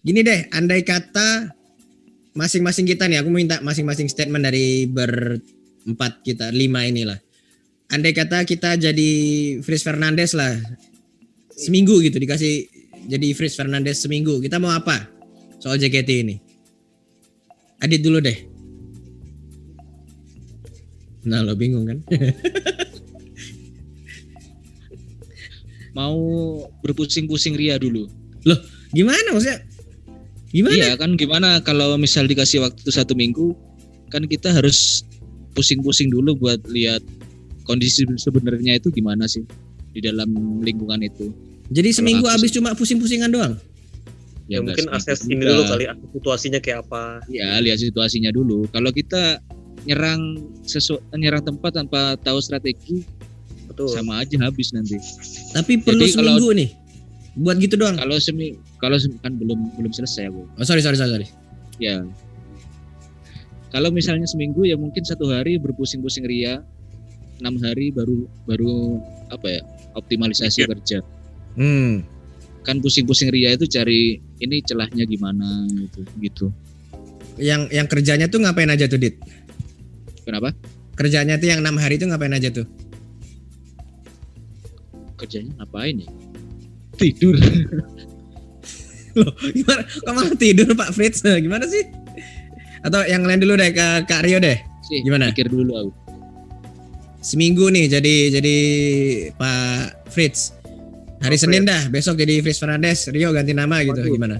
Gini deh, andai kata masing-masing kita nih, aku minta masing-masing statement dari berempat kita, 5 inilah. Andai kata kita jadi Fritz Fernandes lah, seminggu gitu dikasih jadi Fritz Fernandes seminggu, kita mau apa soal JKT ini? Adit dulu deh. Nah lo bingung kan? Mau berpusing-pusing ria dulu. Loh gimana maksudnya? Gimana? Iya kan, gimana kalau misal dikasih waktu 1 minggu, kan kita harus pusing-pusing dulu buat lihat kondisi sebenarnya itu gimana sih di dalam lingkungan itu. Jadi seminggu habis cuma pusing-pusingan doang? Ya mungkin akses ini dulu kali, situasinya kayak apa. Ya lihat situasinya dulu. Kalau kita nyerang tempat tanpa tahu strategi, betul, sama aja habis nanti. Tapi perlu jadi seminggu nih buat gitu doang. Kalau kan belum selesai aku. Oh sorry. Ya. Kalau misalnya seminggu ya mungkin 1 hari berpusing-pusing ria, 6 hari baru optimalisasi kerja. Kan pusing-pusing ria itu cari ini celahnya gimana gitu. Yang kerjanya tuh ngapain aja tuh, Dit? Kenapa? Kerjanya tuh yang 6 hari itu ngapain aja tuh? Kerjanya ngapain ya? Tidur. Loh, gimana? Kok malah tidur Pak Fritz? Gimana sih? Atau yang lain dulu deh, ke Kak Rio deh. Gimana? Pikir dulu aku. Seminggu nih jadi Pak Fritz. Hari Senin dah, besok jadi Fritz Fernandes, Rio ganti nama gitu. Gimana?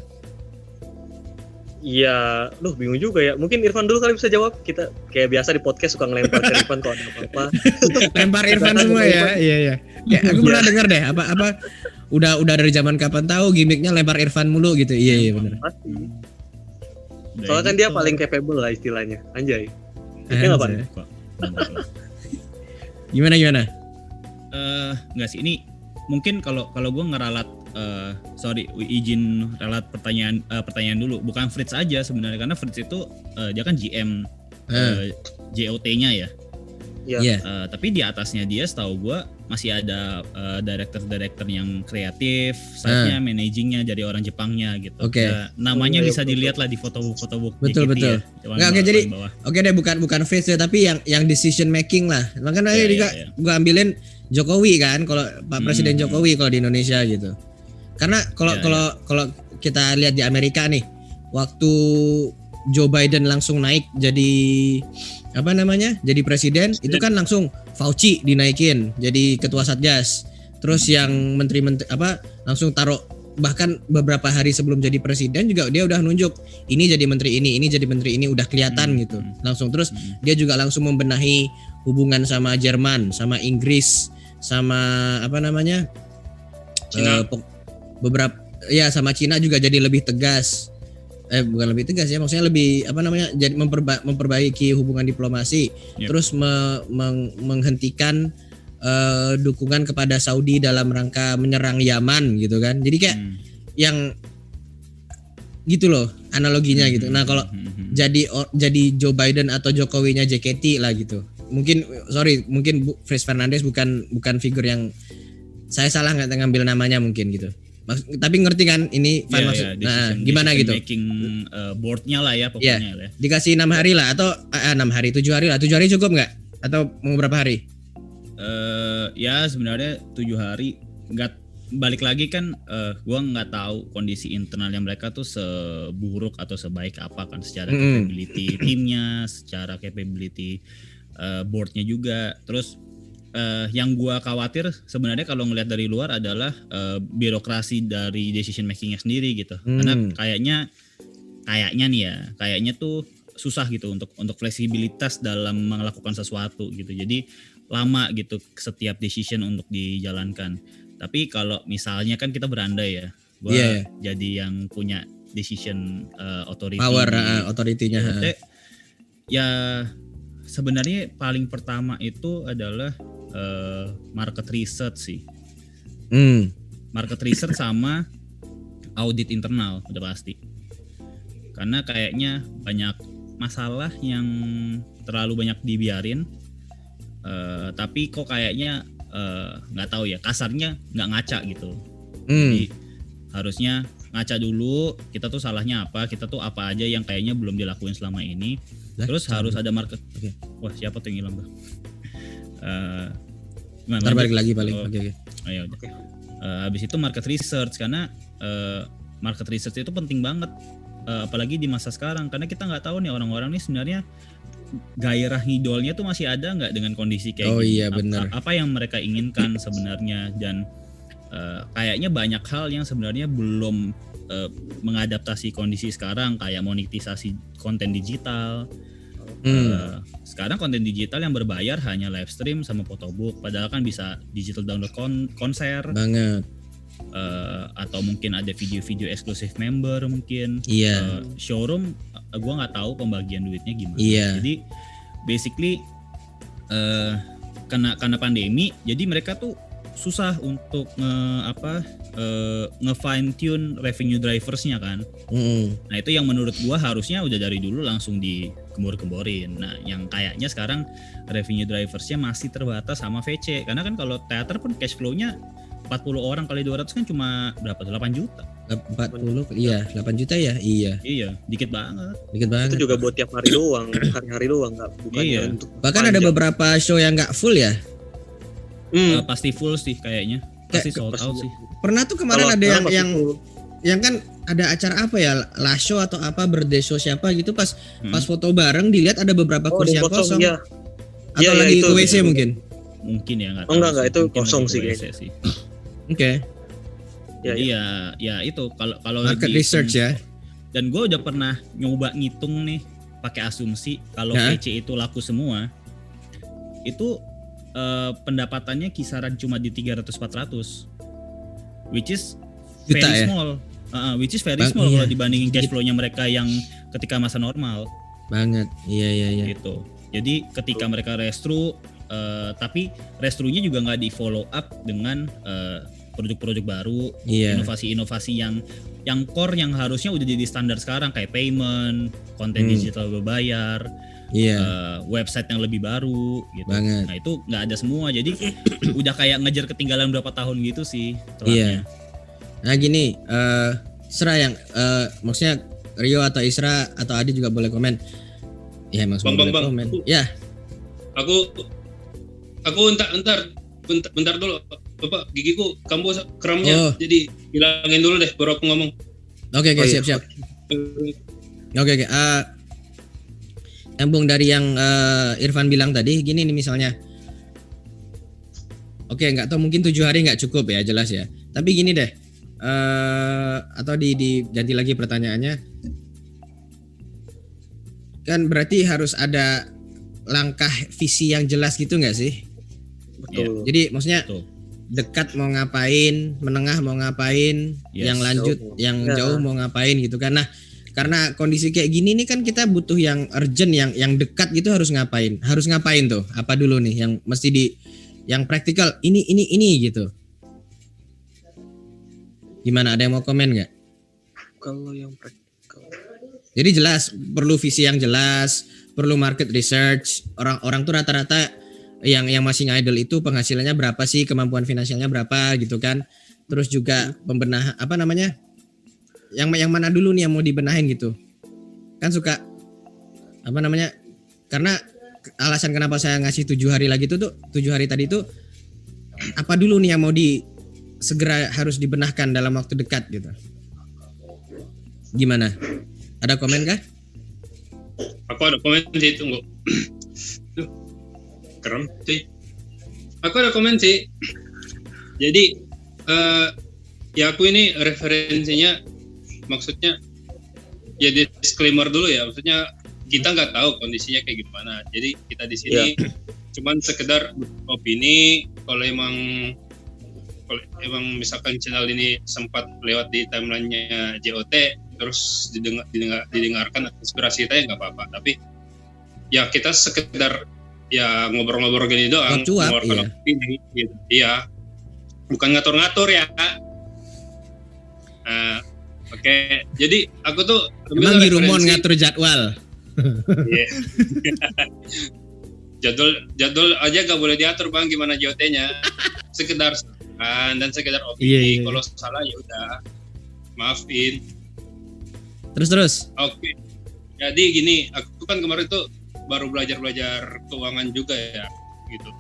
Iya, bingung juga ya. Mungkin Irfan dulu kali bisa jawab. Kita kayak biasa di podcast suka ngelempar ke Irfan kalau ada apa-apa. Lempar Irfan semua ya. Iya. Kayak aku pernah dengar deh apa udah dari zaman kapan tahu gimmicknya lempar Irfan mulu gitu. Iya benar. Pasti. Soalnya kan dia paling capable lah istilahnya. Anjay. Iya enggak, Pak? Gimana? Enggak sih, ini mungkin kalau gue ngeralat izin ralat pertanyaan dulu. Bukan Fritz aja sebenarnya, karena Fritz itu dia kan GM JOT-nya ya. Iya. Tapi di atasnya dia setahu gue masih ada director yang kreatif, side-nya, managingnya dari orang Jepangnya gitu. Oke. Namanya bisa dilihat lah di foto-foto book. Betul. Ya. Jadi deh bukan Fritz ya, tapi yang decision making lah. Makanya gue ambilin Jokowi kan, kalau Pak Presiden Jokowi kalau di Indonesia gitu. Karena kalau kita lihat di Amerika nih, waktu Joe Biden langsung naik jadi jadi presiden, itu kan langsung Fauci dinaikin jadi ketua Satgas. Terus yang menteri-menteri langsung taruh, bahkan beberapa hari sebelum jadi presiden juga dia udah nunjuk ini jadi menteri ini jadi menteri ini, udah kelihatan gitu. Langsung terus dia juga langsung membenahi hubungan sama Jerman, sama Inggris, sama Cina. Beberapa ya sama Cina juga jadi lebih tegas. Bukan lebih tegas ya, maksudnya lebih jadi memperbaiki hubungan diplomasi. Terus menghentikan dukungan kepada Saudi dalam rangka menyerang Yaman gitu kan. Jadi kayak yang gitu loh analoginya gitu. Nah kalau jadi Joe Biden atau Jokowinya JKT lah gitu. Mungkin Fritz Fernandes bukan figur yang saya salah nggak ngambil namanya mungkin gitu. Tapi ngerti kan ini Van maksud. Nah, gimana gitu? Making boardnya lah ya pokoknya ya. Dikasih 6 hari lah atau 6 hari, 7 hari lah. 7 hari cukup nggak? Atau mau berapa hari? Ya sebenarnya 7 hari. Nggak, balik lagi kan gua nggak tahu kondisi internalnya mereka tuh seburuk atau sebaik apa kan, secara capability timnya, secara capability boardnya juga. Terus yang gua khawatir sebenarnya kalau ngelihat dari luar adalah birokrasi dari decision makingnya sendiri gitu. Karena kayaknya tuh susah gitu untuk fleksibilitas dalam melakukan sesuatu gitu. Jadi lama gitu setiap decision untuk dijalankan. Tapi kalau misalnya kan kita berandai ya, gua jadi yang punya decision authority, power authority-nya. Ya sebenarnya paling pertama itu adalah market research sih. Market research sama audit internal udah pasti. Karena kayaknya banyak masalah yang terlalu banyak dibiarin, tapi kok kayaknya nggak tahu ya, kasarnya nggak ngaca gitu. Jadi harusnya ngaca dulu kita tuh salahnya apa, kita tuh apa aja yang kayaknya belum dilakuin selama ini. Terus harus ada market. Wah, siapa tuh yang hilang tuh? Ntar balik lagi paling. Oke. Ayo udah. Habis itu market research, karena market research itu penting banget, apalagi di masa sekarang, karena kita nggak tahu nih orang-orang nih sebenarnya gairah ngidolnya tuh masih ada nggak dengan kondisi kayak gini. Iya benar. Apa yang mereka inginkan sebenarnya, dan kayaknya banyak hal yang sebenarnya belum mengadaptasi kondisi sekarang, kayak monetisasi konten digital. Sekarang konten digital yang berbayar hanya live stream sama photobook, padahal kan bisa digital download konser banget, atau mungkin ada video-video eksklusif member mungkin. Showroom gua nggak tahu pembagian duitnya gimana. Jadi basically karena pandemi, jadi mereka tuh susah untuk nge-fine tune revenue driversnya kan. Nah itu yang menurut gua harusnya udah dari dulu langsung dikembor-kemborin. Nah yang kayaknya sekarang revenue driversnya masih terbatas sama VC, karena kan kalau teater pun cash flow-nya 40 orang kali 200 kan cuma berapa tuh, 8 juta. 40 iya 8 juta ya. Iya dikit banget. Itu juga buat tiap hari doang, hari-hari doang, bukan untuk bahkan ada beberapa show yang nggak full ya. Pasti full sih kayaknya. Pasti sold out sih. Pernah tuh kemarin ada yang kan ada acara apa ya, last show atau apa, birthday show siapa gitu, pas foto bareng dilihat ada beberapa kursi yang kosong. Atau lagi ke WC mungkin ya, nggak tahu. Enggak itu kosong sih kayaknya. Oke. Jadi ya itu kalau market research ya. Dan gue udah pernah nyoba ngitung nih pakai asumsi kalau VC itu laku semua, itu pendapatannya kisaran cuma di 300-400, which is very small. Which is very small kalau dibandingin cash flow-nya mereka yang ketika masa normal. Banget. Iya. Gitu. Jadi ketika mereka restru, tapi restrunya juga nggak di follow up dengan produk-produk baru, inovasi-inovasi yang core yang harusnya udah jadi standar sekarang, kayak payment, konten digital berbayar, website yang lebih baru gitu. Banget. Nah itu nggak ada semua, jadi udah kayak ngejar ketinggalan berapa tahun gitu sih telahnya. Nah gini, Isra yang maksudnya Rio atau Isra atau Adi juga boleh komen. Ya emang semua boleh komen. Ya. Aku bentar dulu. Bapak, gigiku kambuh keramnya, jadi hilangin dulu deh baru aku ngomong. Oke, siap. Oke. Nyambung dari yang Irfan bilang tadi, gini nih misalnya. Oke, nggak tahu mungkin 7 hari nggak cukup ya, jelas ya. Tapi gini deh, atau diganti lagi pertanyaannya. Kan berarti harus ada langkah visi yang jelas gitu nggak sih? Betul. Jadi maksudnya dekat mau ngapain, menengah mau ngapain, yang lanjut, yang jauh mau ngapain gitu kan. Nah, karena kondisi kayak gini nih kan kita butuh yang urgent, yang dekat gitu harus ngapain tuh? Apa dulu nih yang mesti yang praktikal ini gitu. Gimana, ada yang mau komen nggak? Kalau yang praktikal. Jadi jelas, perlu visi yang jelas, perlu market research. Orang tuh rata-rata yang masih ngidol itu penghasilannya berapa sih, kemampuan finansialnya berapa gitu kan. Terus juga pembenahan apa namanya? Yang mana dulu nih yang mau dibenahin gitu. Kan suka apa namanya? Karena alasan kenapa saya ngasih 7 hari lagi tuh 7 hari tadi tuh apa dulu nih yang mau segera harus dibenahkan dalam waktu dekat gitu. Gimana? Ada komen kah? Aku ada komen sih, tunggu. Keren sih. Aku ada komen sih. Jadi ya aku ini referensinya, maksudnya ya disclaimer dulu ya, maksudnya kita nggak tahu kondisinya kayak gimana. Jadi kita di sini cuman sekedar opini. Kalau emang misalkan channel ini sempat lewat di timelinenya JOT, terus didengarkan inspirasi kita ya nggak apa-apa. Tapi ya kita sekedar ya ngobrol-ngobrol gini doang, mengeluarkan opini gitu. Iya, bukan ngatur-ngatur ya. Oke. Jadi aku tuh emang Girumon ngatur jadwal. jadwal aja gak boleh diatur Bang, gimana JOT-nya. Sekedar dan sekedar opini. Iya. Kalau salah ya udah maafin. Terus. Oke. Jadi gini, aku kan kemarin tuh baru belajar keuangan juga ya, gitu.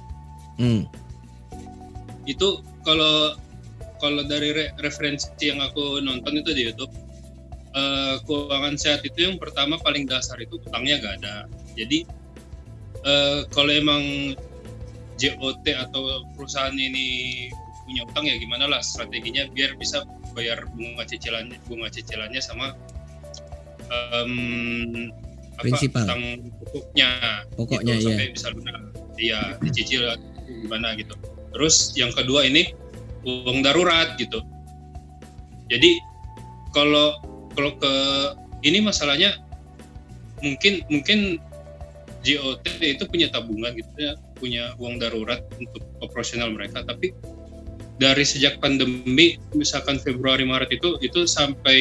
Itu kalau dari referensi yang aku nonton itu di YouTube, keuangan sehat itu yang pertama paling dasar itu utangnya nggak ada. Jadi kalau emang JOT atau perusahaan ini punya utang ya gimana lah strateginya biar bisa bayar bunga cicilannya sama Prinsipal. utang pokoknya gitu, sampai bisa lunas. Iya, dicicil gimana gitu. Terus yang kedua ini uang darurat gitu. Jadi kalau ke ini masalahnya mungkin JOT itu punya tabungan gitu ya, punya uang darurat untuk operasional mereka, tapi dari sejak pandemi misalkan Februari Maret itu sampai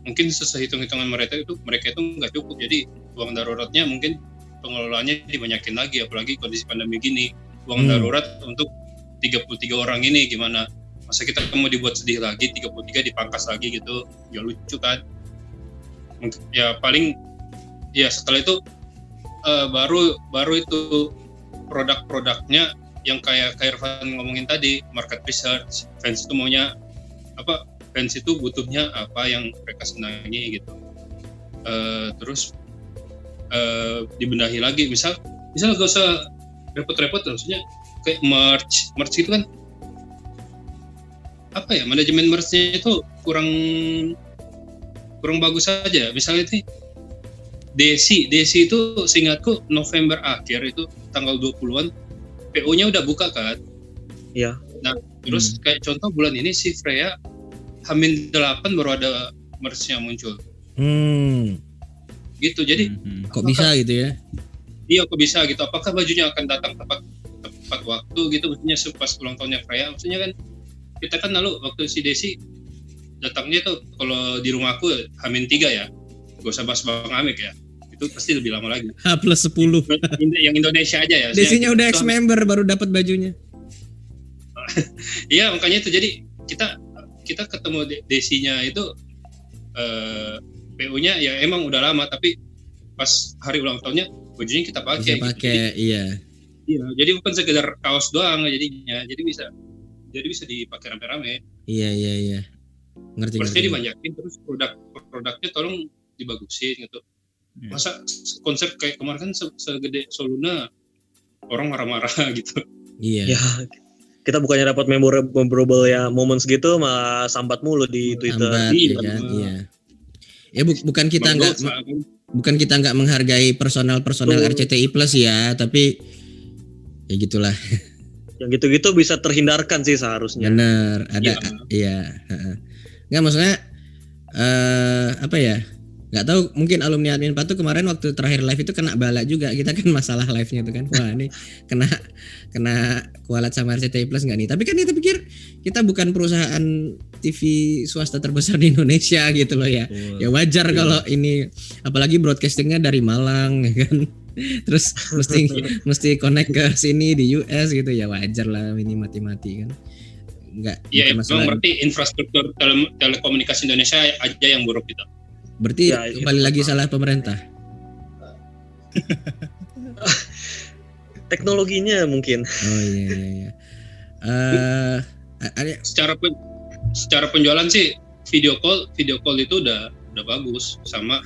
mungkin sesuai hitung-hitungan mereka itu nggak cukup. Jadi uang daruratnya mungkin pengelolaannya dibanyakin lagi, apalagi kondisi pandemi gini. Uang darurat untuk 33 orang ini gimana? Masa kita mau dibuat sedih lagi, 33 dipangkas lagi gitu, ya lucu kan? Ya paling ya setelah itu baru itu produk-produknya yang kayak Irfan ngomongin tadi, market research, fans itu maunya apa, fans itu butuhnya apa yang mereka senangi gitu. Terus dibenahi lagi, misal gak usah repot-repot, maksudnya kayak merch itu kan apa ya, manajemen merchnya itu kurang bagus saja. Misalnya ini Desi itu seingatku November akhir itu tanggal 20-an PO-nya udah buka kan. Iya. Nah terus kayak contoh bulan ini si Freya H-8 baru ada merch-nya muncul. Gitu, jadi kok bisa gitu ya? Iya, kok bisa gitu. Apakah bajunya akan datang tepat waktu gitu, maksudnya pas ulang tahunnya Freya. Maksudnya kan kita kan lalu waktu si Desi datangnya tuh kalau di rumahku H-3 ya. Gak usah bahas Bang Amik ya. Itu pasti lebih lama lagi. H+10. Yang Indonesia aja ya. Desinya udah ex-member baru dapat bajunya. Iya, makanya itu. Jadi kita ketemu Desinya itu PO-nya ya emang udah lama, tapi pas hari ulang tahunnya bajunya kita pakai. Iya. Iya, jadi bukan sekedar kaos doang jadinya. Jadi bisa dipakai rame-rame. Iya. Ngerti. Terusnya dibanyakin, terus produknya tolong dibagusin gitu. Masa konsep kayak kemarin kan segede Soluna orang marah-marah gitu. Iya. Ya, kita bukannya dapat memorable ya moments gitu, malah sambat mulu di Twitter. Iya. Ya bukan kita nggak menghargai personal RCTI Plus ya, tapi ya gitulah. Yang gitu-gitu bisa terhindarkan sih seharusnya. Bener, ada iya. Nggak, maksudnya apa ya? Nggak tahu, mungkin alumni admin Patu kemarin waktu terakhir live itu kena bala juga. Kita kan masalah live-nya itu kan. Wah, ini kena kualat sama RCTI Plus nggak nih? Tapi kan kita pikir kita bukan perusahaan TV swasta terbesar di Indonesia gitu loh ya. Ya wajar kalau ini, apalagi broadcastingnya dari Malang ya kan. Terus mesti connect ke sini di US gitu, ya wajar lah, ini mati-mati kan. Enggak. Iya, memang berarti infrastruktur telekomunikasi Indonesia aja yang buruk gitu. Berarti ya, kembali lagi salah pemerintah. Teknologinya mungkin. Oh iya. Secara penjualan sih video call itu udah bagus, sama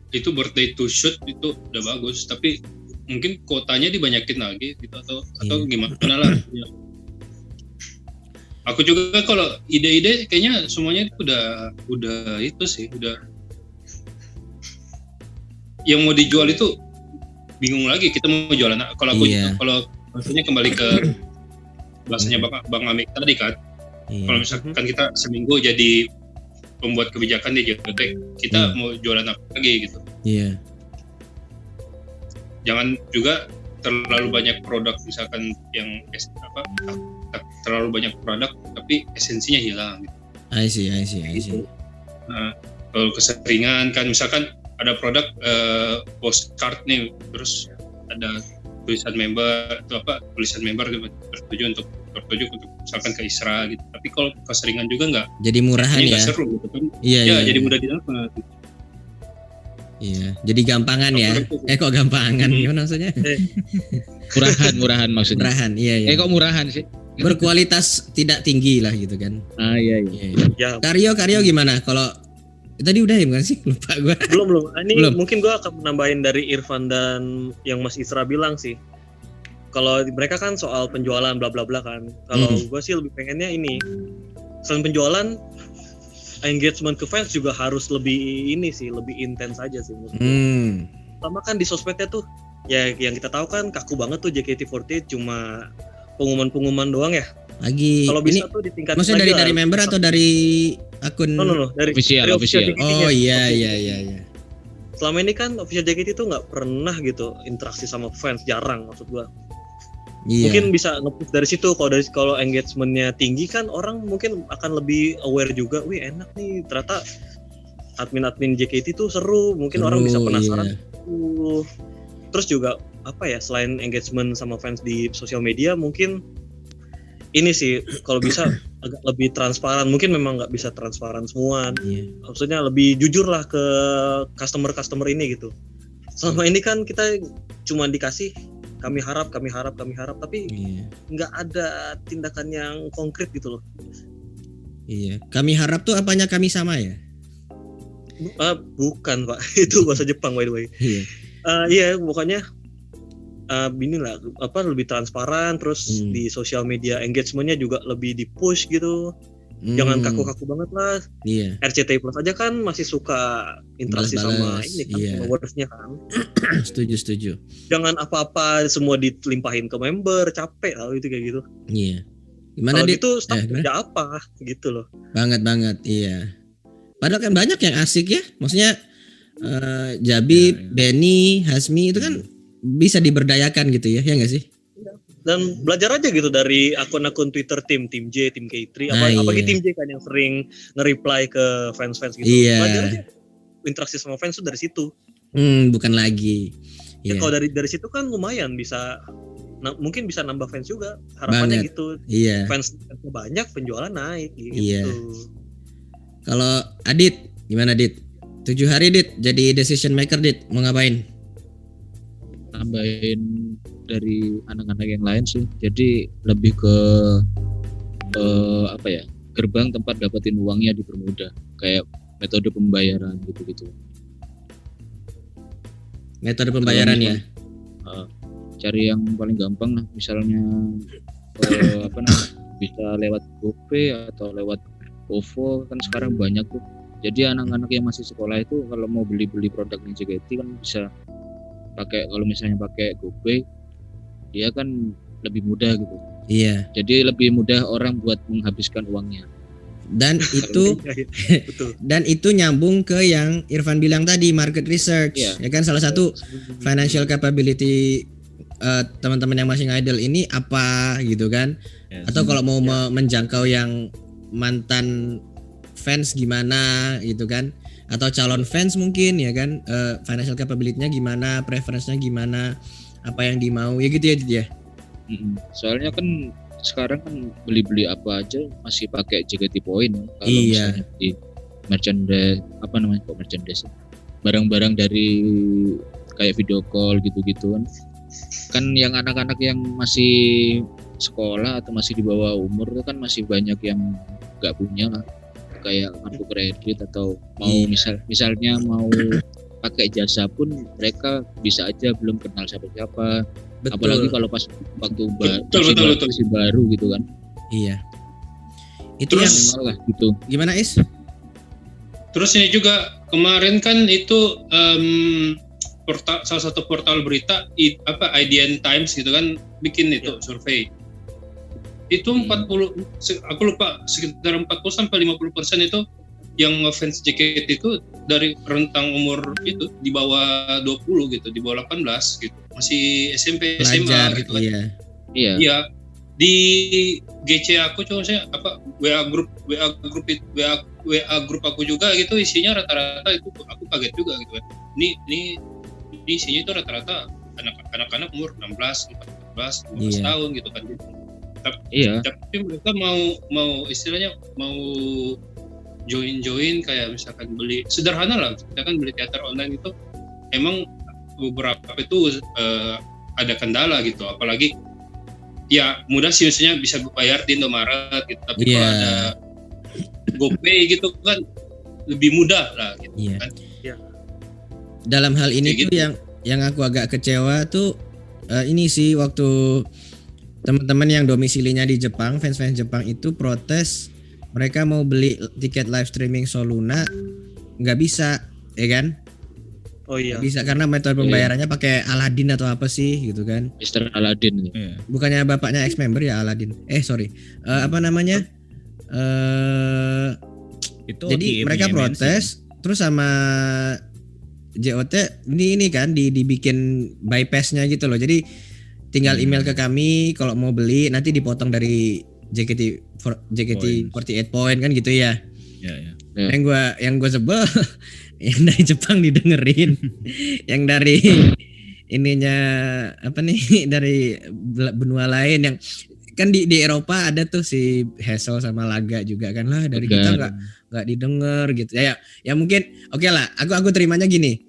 itu birthday to shoot itu udah bagus, tapi mungkin kuotanya dibanyakin lagi gitu atau gimana lah. Aku juga kalau ide-ide kayaknya semuanya udah itu sih, udah yang mau dijual itu bingung lagi kita mau jualan. Kalau aku kalau maksudnya kembali ke bahasanya Bang Amik tadi kan, kalau misalkan kita seminggu jadi pembuat kebijakan di JOT, kita mau jualan apa lagi gitu. Iya. Jangan juga terlalu banyak produk, misalkan yang terlalu banyak produk tapi esensinya hilang gitu. I see. Nah, kalau keseringan kan misalkan ada produk postcard nih, terus ada tulisan member atau tulisan member tertuju untuk misalkan ke Isra gitu. Tapi kalau keseringan juga nggak jadi murahan ini ya. nggak seru gitu kan. Iya. Jadi mudah didapat. Iya, jadi gampangan ya. Kok gampangan gimana maksudnya? Murahan maksudnya. Murahan, iya. Kok murahan sih? Berkualitas tidak tinggi lah gitu kan. Iya. Ya, Karyo gimana? Kalau tadi udah ya bukan sih? Lupa gue. belum. Ini Belum. mungkin gue akan nambahin dari Irfan dan yang Mas Isra bilang sih. Kalau mereka kan soal penjualan bla bla bla kan. Kalau gue sih lebih pengennya ini. Selain penjualan, engagement ke fans juga harus lebih intens aja sih menurut gue. Pertama kan di sosmednya tuh ya yang kita tahu kan kaku banget tuh JKT48 cuma pengumuman doang ya. Lagi kalau bisa ini tuh ditingkatin maksudnya lagi dari member atau dari akun? No, dari official. JKT-nya. Oh iya. Selama ini kan official JKT itu nggak pernah gitu interaksi sama fans, jarang maksud gua. Iya. Mungkin bisa nge-push dari situ. Kalau engagementnya tinggi kan orang mungkin akan lebih aware juga. Wih enak nih, ternyata admin JKT itu seru. Mungkin orang bisa penasaran. Iya. Terus juga apa ya, selain engagement sama fans di sosial media, mungkin ini sih kalau bisa agak lebih transparan. Mungkin memang nggak bisa transparan semua. Iya. Maksudnya lebih jujur lah ke customer ini gitu. Selama ini kan kita cuma dikasih kami harap, tapi nggak ada tindakan yang konkret gitu loh. Iya. Kami harap tuh apanya kami sama ya? Bukan Pak, itu bahasa Jepang by the way. Iya. Iya, pokoknya inilah lebih transparan, terus di sosial media engagementnya juga lebih di push gitu. Jangan kaku-kaku banget lah. Iya. RCTI Plus aja kan masih suka interaksi sama ini kan, followersnya kan. Setuju. Jangan apa-apa semua dilimpahin ke member, capek lah itu kayak gitu. Iya. Gimana kalau Dit? gitu staff kerja apa gitu loh. Banget, iya. Padahal kan banyak yang asik ya. Maksudnya Jabi, Benny, Hasmi itu kan bisa diberdayakan gitu ya nggak sih? Dan belajar aja gitu dari akun-akun Twitter tim J, tim K3, apalagi tim J kan yang sering nge-reply ke fans-fans gitu. Iya. Belajar aja interaksi sama fans tuh dari situ. Bukan lagi. Ya, Iya. kalau dari situ kan lumayan bisa mungkin bisa nambah fans juga. Harapannya gitu. Iya. Fans banyak, penjualan naik gitu. Iya. Kalau Adit, gimana Dit? 7 hari Dit, jadi decision maker Dit, mau ngapain? Tambahin dari anak-anak yang lain sih. Jadi lebih ke gerbang tempat dapetin uangnya dipermudah, kayak metode pembayaran gitu. Metode pembayaran ya. Cari yang paling gampang lah, misalnya bisa lewat GoPay atau lewat OVO kan sekarang banyak tuh. Jadi anak-anak yang masih sekolah itu kalau mau beli produknya JKT kan bisa kalau misalnya pakai GoPay, dia kan lebih mudah gitu. Iya. Jadi lebih mudah orang buat menghabiskan uangnya. Dan itu betul. Dan itu nyambung ke yang Irfan bilang tadi, market research. Iya. Ya kan salah satu financial capability teman-teman yang masih ngidol ini apa gitu kan? Yes. Atau kalau mau menjangkau yang mantan fans gimana gitu kan? Atau calon fans mungkin ya kan, financial capability-nya gimana, preference-nya gimana, apa yang dimau ya gitu ya. Soalnya kan sekarang kan beli apa aja masih pakai JKT Point kalau Iya. misalnya di merchandise merchandise barang-barang dari kayak video call gitu-gitu kan yang anak-anak yang masih sekolah atau masih di bawah umur itu kan masih banyak yang nggak punya lah kayak kartu kredit atau mau misalnya mau pakai jasa pun mereka bisa aja belum kenal siapa-siapa. Betul. Apalagi kalau pas waktu betul. masih baru gitu kan. Iya. Itu Terus, yang Minimal lah gitu. gimana Is? Terus ini juga kemarin kan itu salah satu portal berita IDN Times gitu kan bikin itu survei. Itu 40 aku lupa sekitar 40 sampai 50% itu yang ngefans JKT itu dari rentang umur itu di bawah 20 gitu, di bawah 18 gitu. Masih SMP, Pelajar SMA gitu kan. iya. Iya. Iya. di GC aku coba saya WA grup aku juga gitu isinya rata-rata itu aku kaget juga gitu kan. Ini isinya itu rata-rata anak-anak umur 16, 14, 15 tahun gitu kan. Tapi mereka mau istilahnya mau join kayak misalkan beli sederhana lah, misalkan beli teater online itu emang beberapa itu ada kendala gitu, apalagi ya mudah sih maksudnya bisa bayar di Indomaret gitu, tapi kalau ada GoPay gitu kan lebih mudah lah gitu kan. Dalam hal ini kayak tuh gitu. yang aku agak kecewa tuh ini sih waktu teman-teman yang domisilinya di Jepang, fans-fans Jepang itu protes, mereka mau beli tiket live streaming Soluna nggak bisa, ya kan? Oh iya. Bisa karena metode pembayarannya pakai Aladdin atau apa sih gitu kan? Mr. Aladdin. Bukannya bapaknya ex-member ya Aladdin? Apa namanya? Itu jadi mereka protes, terus sama JOT ini kan dibikin bypassnya gitu loh. Jadi tinggal email ke kami kalau mau beli, nanti dipotong dari JKT48 point kan gitu ya. Yang gue sebel yang dari Jepang didengerin, yang dari ininya apa nih dari benua lain yang kan di Eropa ada tuh si Hassel sama Laga juga kan lah, dari kita nggak didengar gitu ya mungkin oke lah, aku terimanya gini,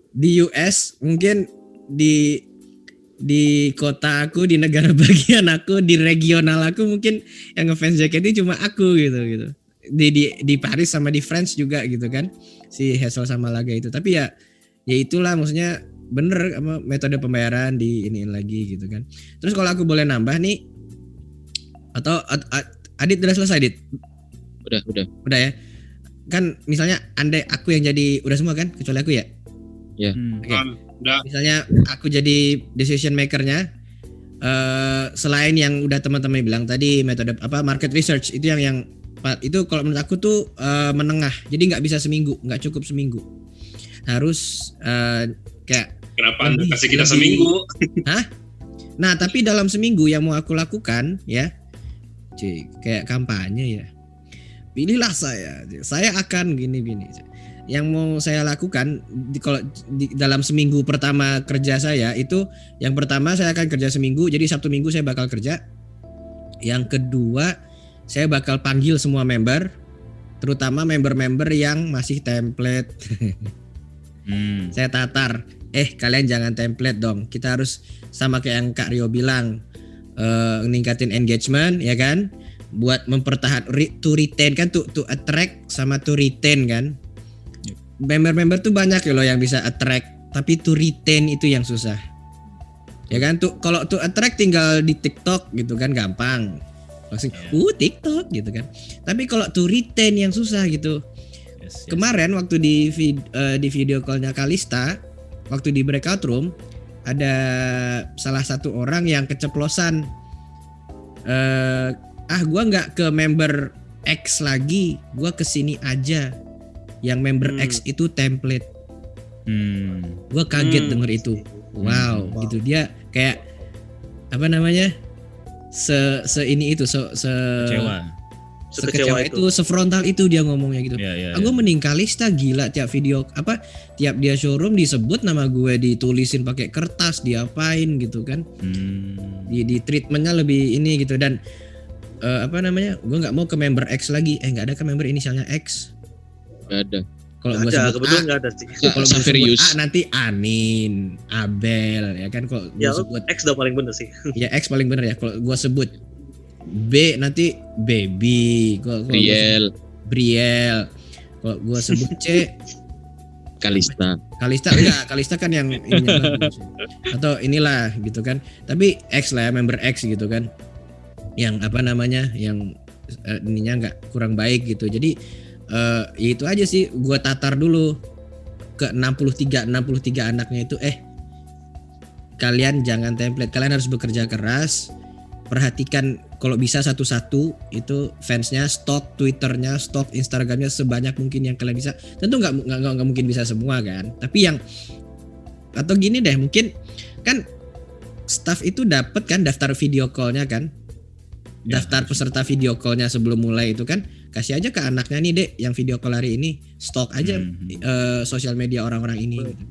di US mungkin di kota aku, di negara bagian aku, di regional aku mungkin yang ngefans JKT cuma aku gitu di Paris sama di France juga gitu kan si Hassel sama Laga itu, tapi ya itulah maksudnya bener metode pembayaran di iniin lagi gitu kan. Terus kalau aku boleh nambah nih, atau Adit udah selesai Adit? Udah ya. Kan misalnya andai aku yang jadi udah semua kan kecuali aku ya? Ya. Okay. Misalnya aku jadi decision makernya, selain yang udah teman-teman bilang tadi metode market research itu yang itu kalau menurut aku tuh menengah. Jadi nggak bisa seminggu, nggak cukup seminggu. Harus kayak kenapa Anda kasih kita seminggu? Hah? Nah tapi dalam seminggu yang mau aku lakukan ya, kayak kampanye ya. Pilihlah saya akan gini. Yang mau saya lakukan kalau dalam seminggu pertama kerja saya itu, yang pertama saya akan kerja seminggu, jadi Sabtu Minggu saya bakal kerja. Yang kedua saya bakal panggil semua member, terutama member-member yang masih template. Saya tatar, kalian jangan template dong, kita harus sama kayak yang Kak Rio bilang, ningkatin engagement ya kan, buat mempertahankan to retain kan, to attract sama to retain kan. Member-member tuh banyak ya loh yang bisa attract, tapi to retain itu yang susah. Ya kan, tuh kalau to attract tinggal di TikTok gitu kan gampang. Langsung TikTok gitu kan. Tapi kalau to retain yang susah gitu. Yes. Kemarin waktu di video call-nya Kalista, waktu di breakout room ada salah satu orang yang keceplosan, gua nggak ke member X lagi, gua kesini aja. Yang member X itu template. Gua kaget denger itu. Wow, gitu dia kayak apa namanya? Ini itu sekecewa itu, sefrontal itu dia ngomongnya gitu. Gue mending Kalista, gila, tiap dia showroom disebut nama gue, ditulisin pakai kertas, diapain gitu kan. Di treatmentnya lebih ini gitu. Dan gue nggak mau ke member X lagi. Nggak ada ke member inisialnya X. Nggak ada. Kalau gue sebut kebetulan nggak ada sih. Kalau gue sebut A nanti Anin, Abel ya kan. Kalau gue sebut X udah paling bener sih. Ya X paling bener ya. Kalau gue sebut B nanti Baby, Briel. Kalau gue sebut C Kalista enggak, Kalista kan yang ininya atau inilah gitu kan. Tapi X lah ya, member X gitu kan. Yang yang ininya nggak kurang baik gitu. Jadi itu aja sih, gue tatar dulu ke 63 anaknya itu, kalian jangan template, kalian harus bekerja keras, perhatikan kalau bisa satu-satu itu fansnya, stok Twitternya, stok Instagramnya sebanyak mungkin yang kalian bisa. Tentu nggak mungkin bisa semua kan, tapi yang atau gini deh, mungkin kan staff itu dapat kan daftar video callnya kan, daftar peserta video call-nya sebelum mulai itu kan kasih aja ke anaknya nih Dek yang video call hari ini, stok aja sosial media orang-orang ini gitu.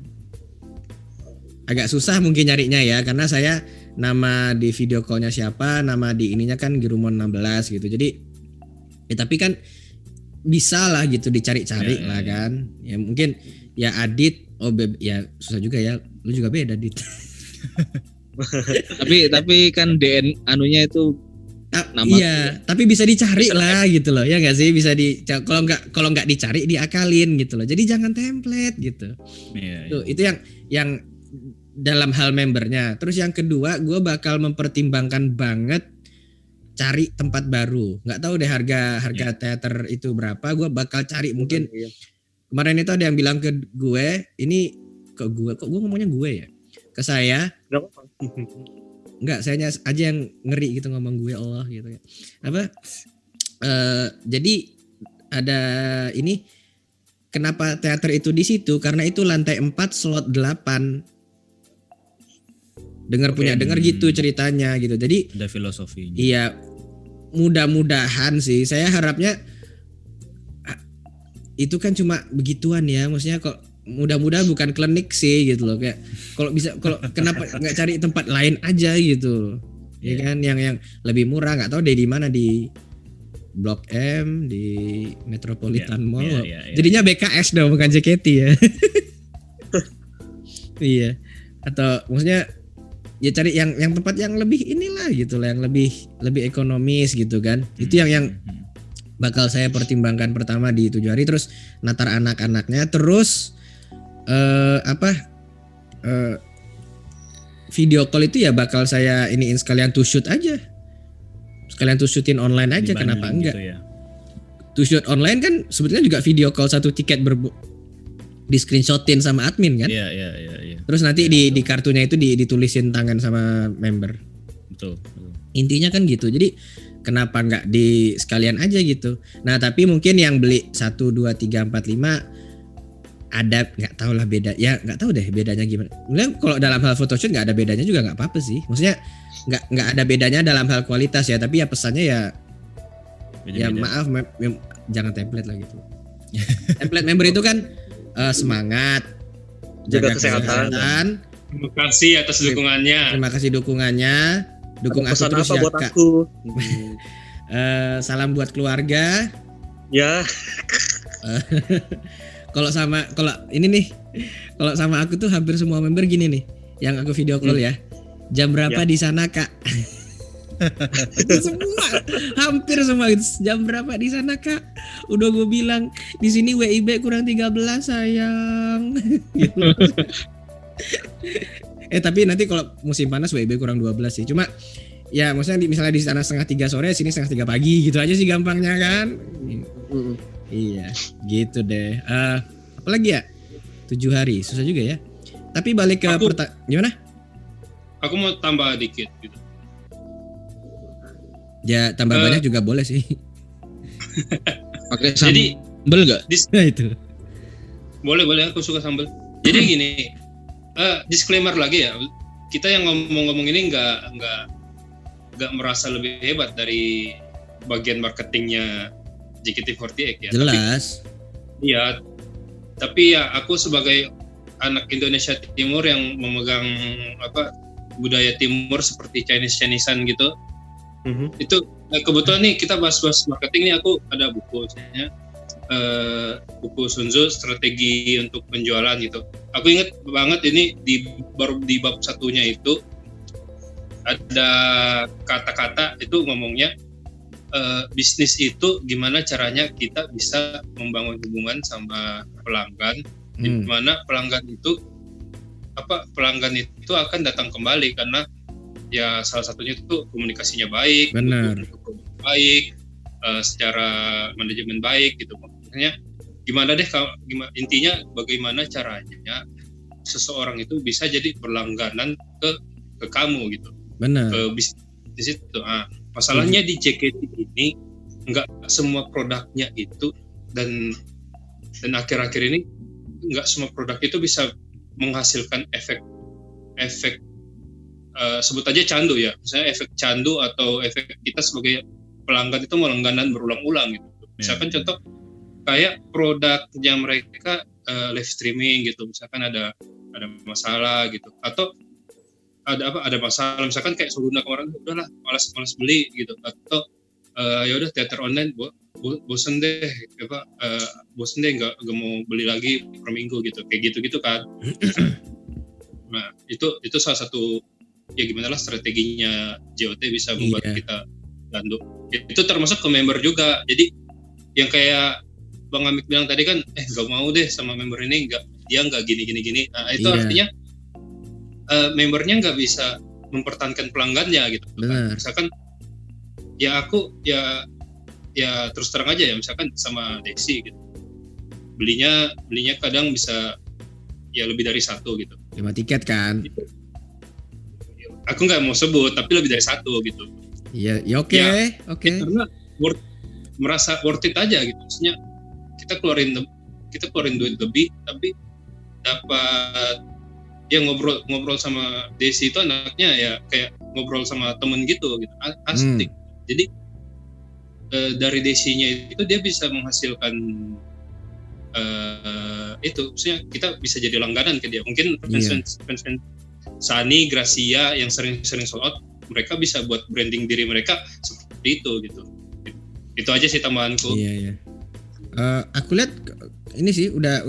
Agak susah mungkin nyarinya ya karena saya nama di video call-nya siapa, nama di ininya kan Girumon 16 gitu. Jadi tapi kan bisa lah gitu dicari-cari lah kan. Ya mungkin ya Adit, ya susah juga ya. Lu juga beda Dit. tapi kan DN anunya itu nama. Iya, tapi bisa dicari lah gitu loh. Ya enggak sih, bisa kalau nggak dicari diakalin gitu loh. Jadi jangan template gitu. Tuh, itu yang dalam hal membernya. Terus yang kedua, gue bakal mempertimbangkan banget cari tempat baru. Nggak tahu deh harga teater itu berapa. Gue bakal cari mungkin. Kemarin itu ada yang bilang ke gue, ini ke gue, kok gue ngomongnya gue ya? Ke saya. Enggak, saya aja yang ngeri gitu ngomong gue Allah gitu ya. Jadi ada ini, kenapa teater itu di situ? Karena itu lantai 4 slot 8. Dengar gitu ceritanya gitu. Jadi ada filosofinya. Iya, mudah-mudahan sih. Saya harapnya itu kan cuma begituan ya. Maksudnya kok mudah-mudahan bukan klinik sih gitu loh, kayak kalau kenapa nggak cari tempat lain aja gitu ya kan yang lebih murah, nggak tahu deh di mana, di Blok M, di Metropolitan Mall. Jadinya BKS dong bukan JKT ya. Iya, atau maksudnya ya cari yang tempat yang lebih inilah gitu lah, yang lebih ekonomis gitu kan. Itu yang bakal saya pertimbangkan pertama di 7 hari. Terus natar anak-anaknya, terus video call itu ya bakal saya iniin sekalian to shoot aja, sekalian to shootin online aja. Kenapa enggak gitu ya? To shoot online kan sebetulnya juga video call satu tiket di screenshotin sama admin kan. Iya. Terus nanti di kartunya itu ditulisin tangan sama member. Betul. Intinya kan gitu. Jadi kenapa enggak di sekalian aja gitu. Nah tapi mungkin yang beli 1, 2, 3, 4, 5 ada, nggak tahu lah beda ya, nggak tahu deh bedanya gimana. Mungkin kalau dalam hal photoshoot nggak ada bedanya juga nggak apa-apa sih, maksudnya nggak ada bedanya dalam hal kualitas ya, tapi ya pesannya ya beda-beda. Ya maaf jangan template lah gitu. Template member itu kan semangat, jaga kesehatan. Terima kasih atas dukungannya. Terima kasih dukungannya, dukung aku terus ya buat Kak. Salam buat keluarga. Ya. Kalau sama aku tuh hampir semua member gini nih, yang aku video call ya. Jam berapa di sana Kak? Semua, hampir semua gitu. Jam berapa di sana Kak? Udah gue bilang di sini WIB kurang 13 sayang. Gitu. Tapi nanti kalau musim panas WIB kurang 12 sih. Cuma ya maksudnya misalnya di sana 2:30 sore, sini 2:30 pagi gitu aja sih gampangnya kan. Iya, gitu deh. Apalagi ya? 7 hari, susah juga ya. Tapi balik ke gimana? Aku mau tambah dikit gitu. Ya, tambah banyak juga boleh sih. Pakai sambel enggak? Nah, itu. Boleh, aku suka sambel. Jadi gini, disclaimer lagi ya. Kita yang ngomong-ngomong ini enggak merasa lebih hebat dari bagian marketingnya JKT48 ya. Jelas. Tapi ya aku sebagai anak Indonesia Timur yang memegang budaya Timur seperti Chinese-Chinesean gitu. Itu kebetulan nih kita bahas marketing nih, aku ada buku misalnya buku Sun Tzu, strategi untuk penjualan gitu. Aku ingat banget ini baru di bab 1-nya itu ada kata-kata itu ngomongnya bisnis itu gimana caranya kita bisa membangun hubungan sama pelanggan, di mana pelanggan itu akan datang kembali karena ya salah satunya itu komunikasinya baik, baik, secara manajemen baik gitu. Maksudnya intinya bagaimana caranya seseorang itu bisa jadi berlangganan ke kamu gitu. Benar. Ke bisnis itu. Masalahnya di JKT ini nggak semua produknya itu dan akhir-akhir ini nggak semua produk itu bisa menghasilkan efek sebut aja candu ya, misalnya efek candu atau efek kita sebagai pelanggan itu melangganan berulang-ulang gitu. Misalkan contoh kayak produknya mereka live streaming gitu, misalkan ada masalah gitu, atau ada masalah misalkan kayak Soluna kemarin, udahlah malas beli gitu, atau ya udah teater online bosen deh nggak mau beli lagi per minggu gitu, kayak gitu kan. Nah itu salah satu ya gimana lah strateginya JOT bisa membuat kita bantu. Itu termasuk ke member juga. Jadi yang kayak Bang Amik bilang tadi kan, nggak mau deh sama member ini, dia nggak gini. Nah itu artinya membernya nggak bisa mempertahankan pelanggannya gitu. Kan. Misalkan ya aku ya terus terang aja ya, misalkan sama Dexy gitu, belinya kadang bisa ya lebih dari 1 gitu. 5 tiket kan? Gitu. Aku nggak mau sebut, tapi lebih dari 1 gitu. Iya, ya oke. Karena merasa worth it aja gitu. Maksudnya kita keluarin duit lebih, tapi dapat ya ngobrol sama Desi itu anaknya ya kayak ngobrol sama temen gitu asik. Jadi dari Desinya itu dia bisa menghasilkan itu, maksudnya kita bisa jadi langganan ke dia. Mungkin fans Sani, Gracia yang sering sold out, mereka bisa buat branding diri mereka seperti itu gitu. Itu aja sih tambahanku. Iya. Aku lihat ini sih udah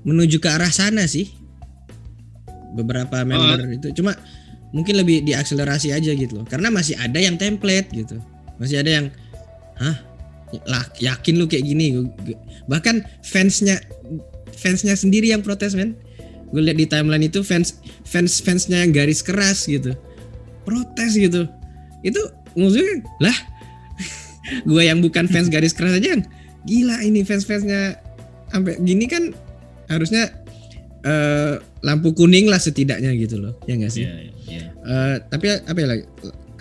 menuju ke arah sana sih. Beberapa member itu cuma mungkin lebih diakselerasi aja gitu loh. Karena masih ada yang template gitu. Masih ada yang yakin lu kayak gini. Bahkan fansnya sendiri yang protes, men. Gue lihat di timeline itu fansnya yang garis keras gitu, protes gitu. Itu maksudnya lah, gue yang bukan fans garis keras aja, gila ini fansnya sampai gini kan harusnya lampu kuning lah setidaknya gitu loh, ya nggak sih? Tapi apa ya,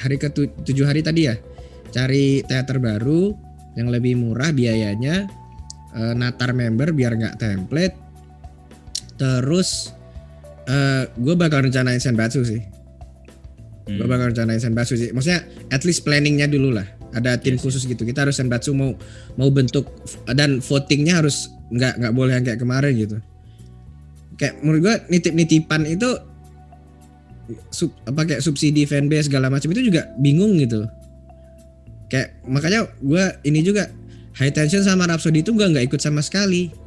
hari ke-7 hari tadi ya, cari teater baru yang lebih murah biayanya, natar member biar nggak template. Terus gue bakal rencanain Senbatsu sih. Maksudnya at least planningnya dulu lah. Ada tim khusus gitu. Kita harus Senbatsu mau bentuk, dan votingnya harus nggak boleh yang kayak kemarin gitu. Kayak menurut gue nitip-nitipan itu kayak subsidi fanbase segala macam itu juga bingung gitu. Kayak makanya gue ini juga High Tension sama Rhapsody itu gue nggak ikut sama sekali.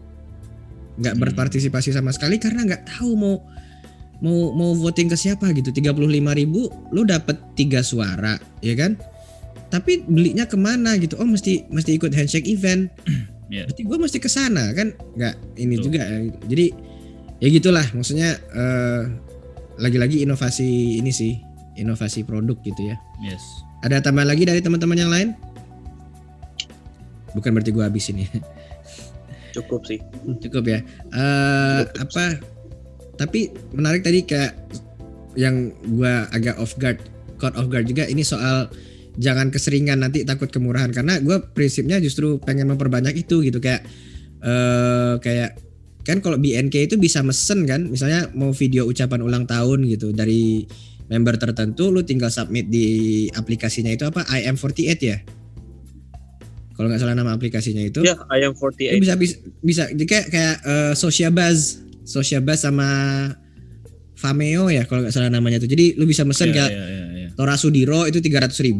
Nggak berpartisipasi sama sekali karena nggak tahu mau voting ke siapa gitu. 35.000 lu dapet 3 suara ya kan, tapi belinya kemana gitu? Oh mesti ikut handshake event. Berarti gue mesti kesana kan? Nggak ini juga ya. Jadi ya gitulah, maksudnya lagi-lagi inovasi ini sih, inovasi produk gitu ya. Ada tambahan lagi dari teman-teman yang lain? Bukan berarti gue habisin ya. Cukup sih. Cukup ya. Tapi menarik tadi kayak yang gua agak caught off guard juga ini soal jangan keseringan, nanti takut kemurahan, karena gua prinsipnya justru pengen memperbanyak itu gitu, kayak kan kalau BNK itu bisa mesen kan, misalnya mau video ucapan ulang tahun gitu dari member tertentu, lu tinggal submit di aplikasinya itu apa, IM48 ya. Kalau nggak salah nama aplikasinya itu. Ya, IM48. Bisa kayak Social Buzz sama Vimeo ya kalau nggak salah namanya tuh. Jadi lu bisa mesen kayak Tora Sudiro itu 300.000,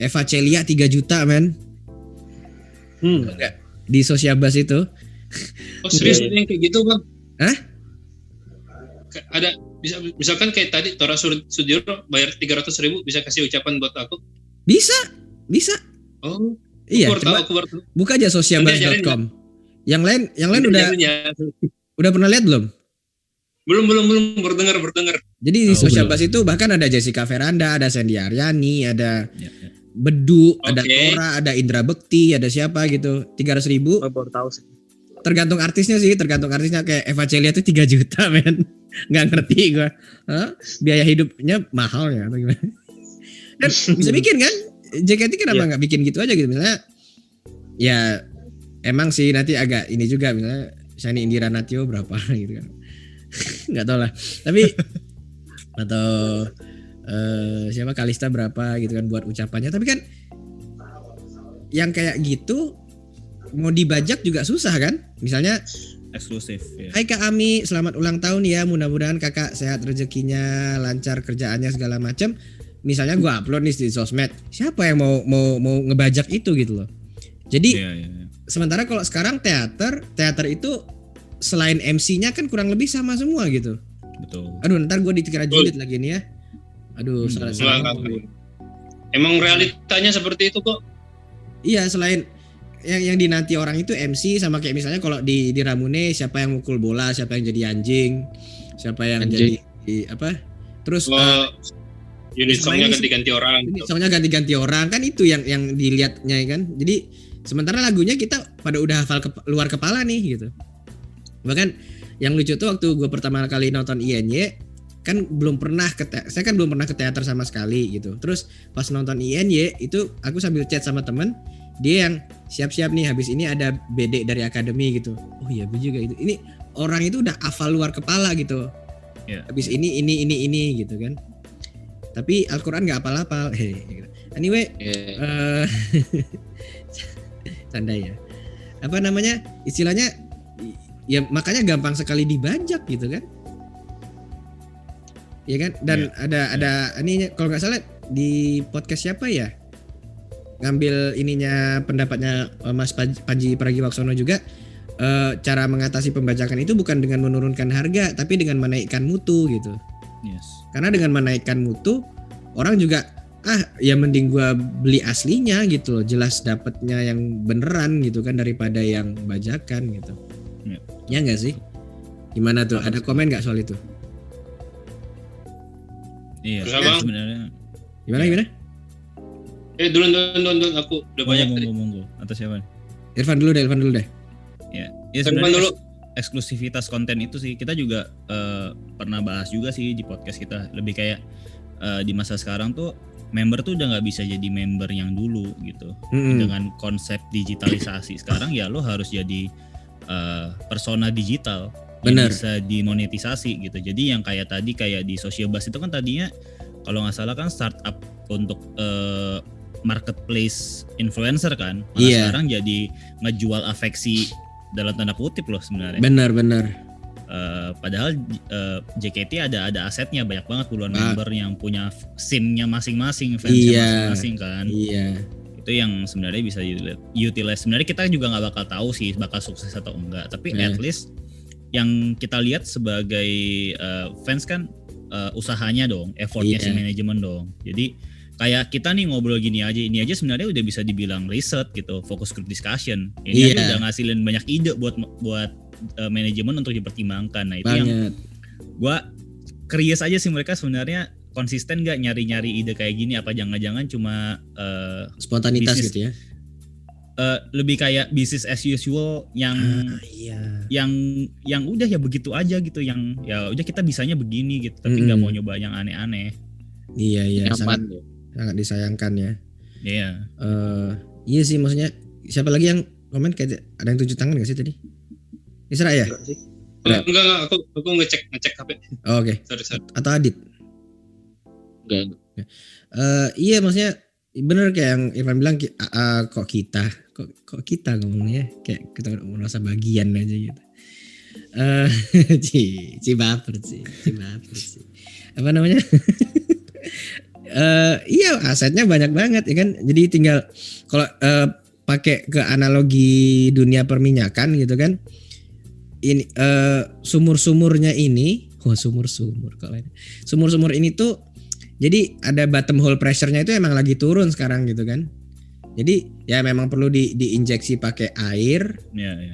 Eva Celia 3 juta men. Enggak di Social Buzz itu. Oh serius yang kayak gitu bang? Hah? Ada misalkan kayak tadi Tora Sudiro bayar 300.000 bisa kasih ucapan buat aku? Bisa. Oh. Iya, buka aja socialbuzz.com. Yang lain udah pernah lihat belum? Belum berdengar. Jadi di Social Buzz itu bahkan ada Jessica Veranda, ada Sandy Aryani, ada Bedu, ada Tora, ada Indra Bekti, ada siapa gitu. 300.000. Baru tahu sih. Tergantung artisnya kayak Eva Celia tuh 3 juta men. Nggak ngerti gue. Biaya hidupnya mahal ya atau gimana? Dan bisa bikin kan? JKT kenapa nggak bikin gitu aja gitu, misalnya ya emang sih nanti agak ini juga, misalnya Shani Indira Natio berapa gitu kan. Nggak tahu lah, tapi atau siapa Kalista berapa gitu kan buat ucapannya. Tapi kan yang kayak gitu mau dibajak juga susah kan. Misalnya eksklusif ya. Hai Kak Ami, selamat ulang tahun ya. Mudah-mudahan Kakak sehat rezekinya, lancar kerjaannya segala macam. Misalnya gua upload nih di sosmed. Siapa yang mau ngebajak itu gitu loh. Jadi sementara kalau sekarang teater itu selain MC-nya kan kurang lebih sama semua gitu. Betul. Aduh, ntar gue dikira julid lagi nih ya. Aduh, salah. Emang realitanya seperti itu kok. Iya, selain yang dinanti orang itu MC sama kayak misalnya kalau di Ramune siapa yang mukul bola, siapa yang jadi anjing, siapa yang jadi apa? Terus unit songnya ganti-ganti orang. Unit songnya ganti-ganti orang kan itu yang dilihatnya kan. Jadi sementara lagunya kita pada udah hafal luar kepala nih gitu. Bahkan yang lucu tuh waktu gue pertama kali nonton INY kan saya kan belum pernah ke teater sama sekali gitu. Terus pas nonton INY itu aku sambil chat sama temen, dia yang siap-siap nih habis ini ada BD dari akademi gitu. Oh iya gue juga itu. Ini orang itu udah hafal luar kepala gitu. Yeah. Habis ini gitu kan. Tapi Al-Quran gak hafal-hafal. Anyway, canda ya. Apa namanya? Istilahnya ya makanya gampang sekali dibajak gitu kan. Ya kan? Dan ada ini kalau nggak salah di podcast siapa ya? Ngambil ininya pendapatnya Mas Panji Pragiwaksono juga, cara mengatasi pembajakan itu bukan dengan menurunkan harga tapi dengan menaikkan mutu gitu. Yes. Karena dengan menaikkan mutu orang juga ya mending gua beli aslinya gitu loh, jelas dapatnya yang beneran gitu kan daripada yang bajakan gitu. Ya nggak sih? Gimana tuh? Ada komen nggak soal itu? Iya. Sebenarnya. Gimana? Dulu aku udah banyak tadi. Monggo. Atau siapa? Irfan dulu deh. Ya sebenarnya eksklusivitas konten itu sih kita juga pernah bahas juga sih di podcast kita. Lebih kayak di masa sekarang tuh member tuh udah nggak bisa jadi member yang dulu gitu. Dengan konsep digitalisasi sekarang ya lo harus jadi persona digital yang bisa dimonetisasi gitu. Jadi yang kayak tadi kayak di Social Buzz itu kan tadinya kalau nggak salah kan startup untuk marketplace influencer kan. Sekarang jadi ngejual afeksi dalam tanda kutip loh sebenarnya. Benar. Padahal JKT ada asetnya banyak banget puluhan member yang punya SIM-nya masing-masing, fansnya masing-masing kan. Iya. Itu yang sebenarnya bisa utilize. Sebenarnya kita juga nggak bakal tahu sih bakal sukses atau enggak. Tapi at least yang kita lihat sebagai fans kan usahanya dong, effortnya si manajemen dong. Jadi kayak kita nih ngobrol ini aja sebenarnya udah bisa dibilang riset gitu, focus group discussion. Ini aja udah ngasilin banyak ide buat manajemen untuk dipertimbangkan. Nah itu yang gua curious aja sih mereka sebenarnya konsisten gak nyari-nyari ide kayak gini, apa jangan-jangan cuma spontanitas bisnis, gitu ya. Lebih kayak business as usual yang udah ya begitu aja gitu, yang ya udah kita bisanya begini gitu, tapi nggak mau nyoba yang aneh-aneh. Iya sangat disayangkan ya. Iya. Iya sih, maksudnya siapa lagi yang komen kayak ada yang 7 tangan nggak sih tadi? Isra ya? Enggak, aku ngecek HP. Oh, oke. Sorry. Atau Adit? Enggak. Iya maksudnya bener kayak yang Irfan bilang, kok kita ngomongnya kayak kita merasa bagian aja gitu. Ci baper sih. Apa namanya? Iya asetnya banyak banget ya kan. Jadi tinggal kalau pakai ke analogi dunia perminyakan gitu kan. Ini sumur-sumurnya ini, sumur-sumur ini tuh jadi ada bottom hole pressure-nya itu emang lagi turun sekarang gitu kan. Jadi ya memang perlu diinjeksi pakai air,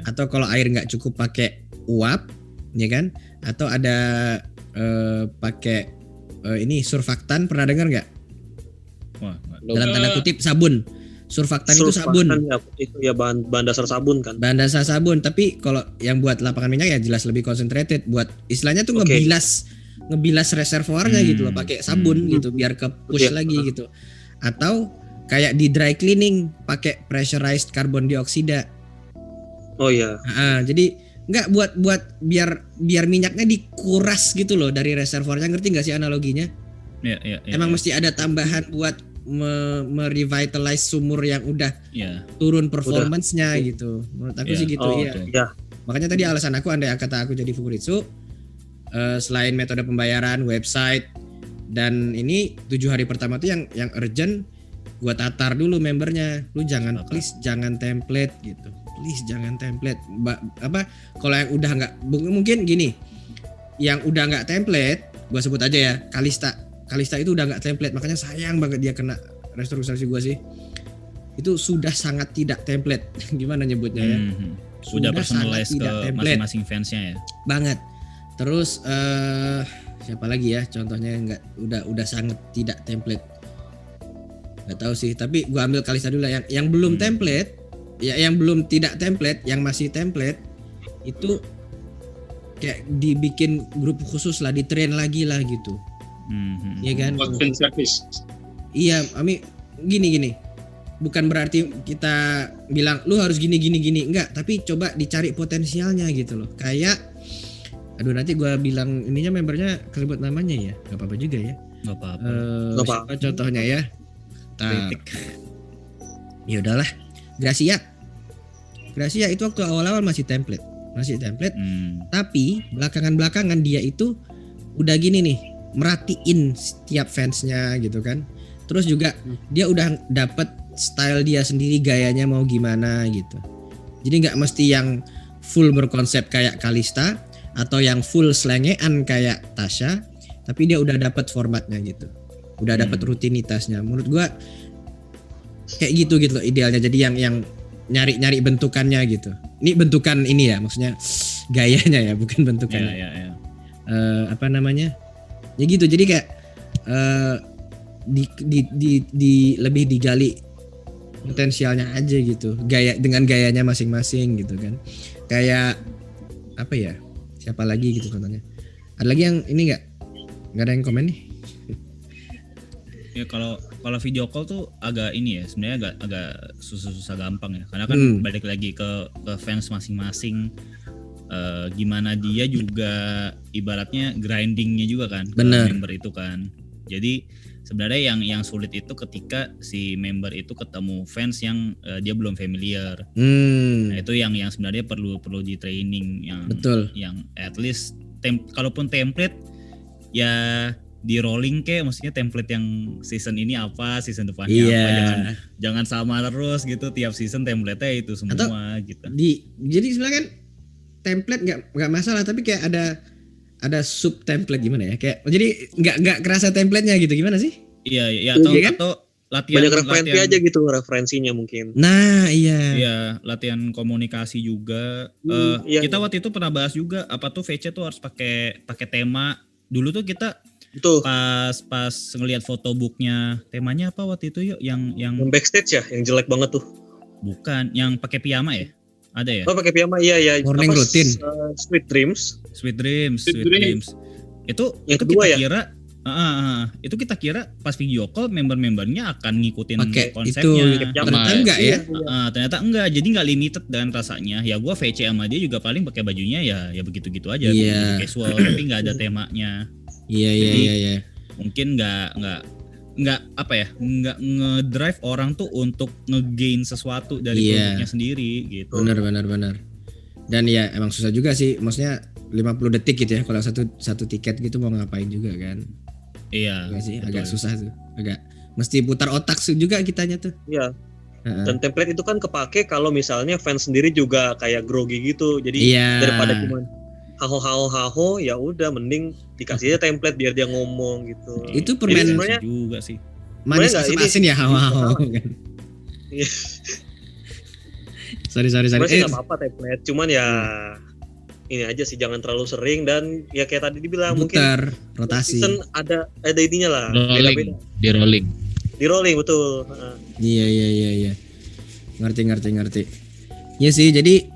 atau kalau air nggak cukup pakai uap, ya kan? Atau ada pakai ini surfaktan, pernah dengar nggak? Dalam tanda kutip sabun. Surfaktan itu sabun. Itu ya bahan dasar sabun kan. Bahan dasar sabun, tapi kalau yang buat lapangan minyak ya jelas lebih concentrated, buat istilahnya tuh ngebilas reservoirnya gitu loh pakai sabun gitu biar ke push lagi gitu. Atau kayak di dry cleaning pakai pressurized carbon dioksida. Oh iya. Jadi Enggak buat biar minyaknya dikuras gitu loh dari reservoirnya, ngerti nggak sih analoginya? Iya. Emang mesti ada tambahan buat merevitalize sumur yang udah turun performance-nya gitu. Menurut aku sih gitu ya. Makanya tadi alasan aku andai kata aku jadi Fukuritsu, selain metode pembayaran, website, dan ini 7 hari pertama tuh yang urgent, gua tatar dulu membernya. Lu please jangan template gitu. Please jangan template. Kalau yang udah nggak, mungkin gini, yang udah nggak template, gua sebut aja ya, Kalista itu udah nggak template, makanya sayang banget dia kena restrukturisasi gua sih. Itu sudah sangat tidak template. Gimana nyebutnya ya? Sudah personalize ke masing-masing fansnya ya. Banget. Terus siapa lagi ya contohnya yang udah sangat tidak template? Nggak tahu sih, tapi gua ambil Kalista dulu lah yang belum template, ya yang belum tidak template, yang masih template itu kayak dibikin grup khusus lah, di-train lagi lah gitu. Iya kan? Iya, gini. Bukan berarti kita bilang lu harus gini, enggak, tapi coba dicari potensialnya gitu loh. Kayak nanti gua bilang ininya membernya kesebut namanya ya. Enggak apa-apa juga ya. Enggak apa-apa. Contohnya ya. Ya udahlah. Gracia itu waktu awal-awal masih template. Tapi belakangan dia itu udah gini nih, merhatiin setiap fansnya gitu kan. Terus juga dia udah dapet style dia sendiri, gayanya mau gimana gitu. Jadi nggak mesti yang full berkonsep kayak Kalista atau yang full slengean kayak Tasha, tapi dia udah dapet formatnya gitu, udah dapet rutinitasnya. Menurut gua kayak gitu loh idealnya. Jadi yang nyari bentukannya gitu. Ini bentukan ini ya, maksudnya gayanya ya, bukan bentukannya. Apa namanya? Ya gitu. Jadi kayak lebih digali potensialnya aja gitu. Dengan gayanya masing-masing gitu kan. Kayak apa ya? Siapa lagi gitu contohnya? Ada lagi yang ini enggak ada yang komen nih? Ya kalau video call tuh agak ini ya, sebenarnya agak susah gampang ya, karena kan balik lagi ke fans masing-masing, gimana dia juga ibaratnya grindingnya juga kan ke member itu kan. Jadi sebenarnya yang sulit itu ketika si member itu ketemu fans yang dia belum familiar. Nah itu yang sebenarnya perlu di training yang betul, yang at least kalaupun template ya di rolling maksudnya template yang season ini apa, season depannya apa, jangan sama terus gitu tiap season template-nya itu semua. Atau gitu. Jadi sebenarnya kan template nggak masalah, tapi kayak ada sub template gimana ya, kayak jadi nggak kerasa template-nya gitu, gimana sih? Iya atau latihan banyak referensi aja gitu, referensinya mungkin. Nah iya latihan komunikasi juga. Kita waktu itu pernah bahas juga apa tuh VC tuh harus pakai tema. Dulu tuh kita betul. Pas ngelihat photobooknya, temanya apa waktu itu yuk yang backstage ya, yang jelek banget tuh. Bukan, yang pakai piyama ya? Ada ya? Oh pakai piyama, iya. Morning routine. Sweet Dreams. Itu kedua kita kira, itu kita kira pas video call membernya akan ngikutin konsepnya. Ternyata enggak ya? Ternyata enggak, jadi nggak limited dan rasanya. Ya gua VC sama dia juga paling pakai bajunya ya begitu-gitu aja, casual, tapi nggak ada temanya. Iya. Mungkin nggak apa ya, nggak ngedrive orang tuh untuk ngegain sesuatu dari produknya sendiri gitu. Benar. Dan ya emang susah juga sih, maksudnya 50 detik gitu ya kalau satu tiket gitu mau ngapain juga kan. Iya. Sih, agak susah tuh. Agak mesti putar otak juga kitanya tuh. Iya. Dan template itu kan kepake kalau misalnya fans sendiri juga kayak grogi gitu. Jadi daripada cuma haho ya udah mending dikasih aja template biar dia ngomong gitu. Itu permainan juga sih. Manis asam-asin ya haho kan. Sorry. Sebenarnya nggak apa-apa template, cuman ya ini aja sih jangan terlalu sering, dan ya kayak tadi dibilang mungkin rotasi. Season ada ininya lah. Di rolling betul. Iya. Ngerti. Ya sih, jadi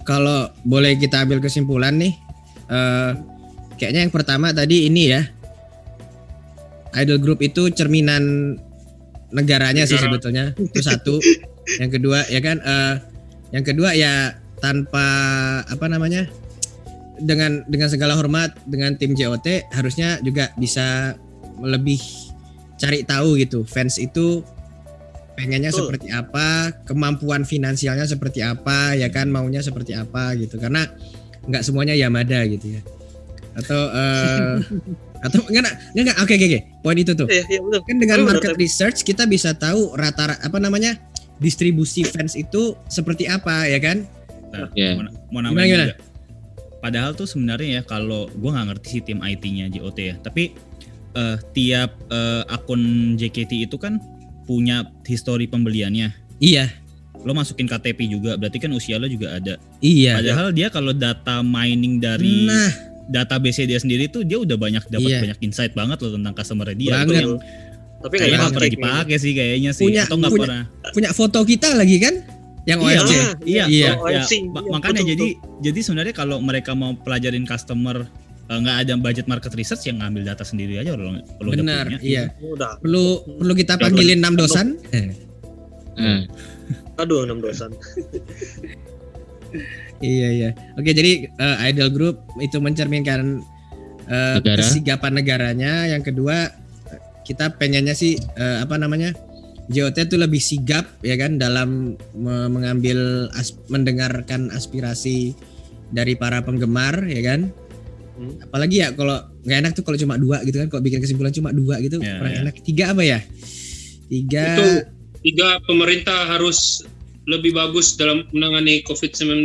kalau boleh kita ambil kesimpulan nih, kayaknya yang pertama tadi ini ya, idol group itu cerminan negaranya sih sebetulnya. Itu satu. Yang kedua ya kan, yang kedua ya tanpa dengan segala hormat dengan tim JOT harusnya juga bisa lebih cari tahu gitu fans itu pengennya seperti apa, kemampuan finansialnya seperti apa, ya kan, maunya seperti apa gitu, karena nggak semuanya Yamada gitu ya, atau enggak oke poin itu tuh kan dengan market research kita bisa tahu rata-rata distribusi fans itu seperti apa ya kan. Mau nambahin juga. Padahal tuh sebenarnya ya kalau gue nggak ngerti sih tim IT-nya JOT ya, tapi tiap akun JKT itu kan punya histori pembeliannya. Iya. Lo masukin KTP juga, berarti kan usia lo juga ada. Iya. Padahal dia kalau data mining dari database dia sendiri tuh dia udah banyak dapat banyak insight banget loh tentang customer dia. Itu yang tapi nggak pernah dipakai sih kayaknya sih. Atau nggak pernah. Punya foto kita lagi kan? Yang OFC. Iya. Makanya jadi sebenarnya kalau mereka mau pelajarin customer nggak ada budget market research, yang ngambil data sendiri aja kalau benar, udah punya. Iya. Perlu kita panggilin 6 dosan. Aduh, 6 dosan. Iya. Oke, jadi Idol Group itu mencerminkan kesigapan negaranya. Yang kedua, kita pengennya sih JOT itu lebih sigap ya kan dalam mendengarkan aspirasi dari para penggemar ya kan. Apalagi ya kalau nggak enak tuh kalau cuma 2 gitu kan, kalau bikin kesimpulan cuma 2 gitu kurang enak. 3 apa ya? 3 pemerintah harus lebih bagus dalam menangani COVID-19.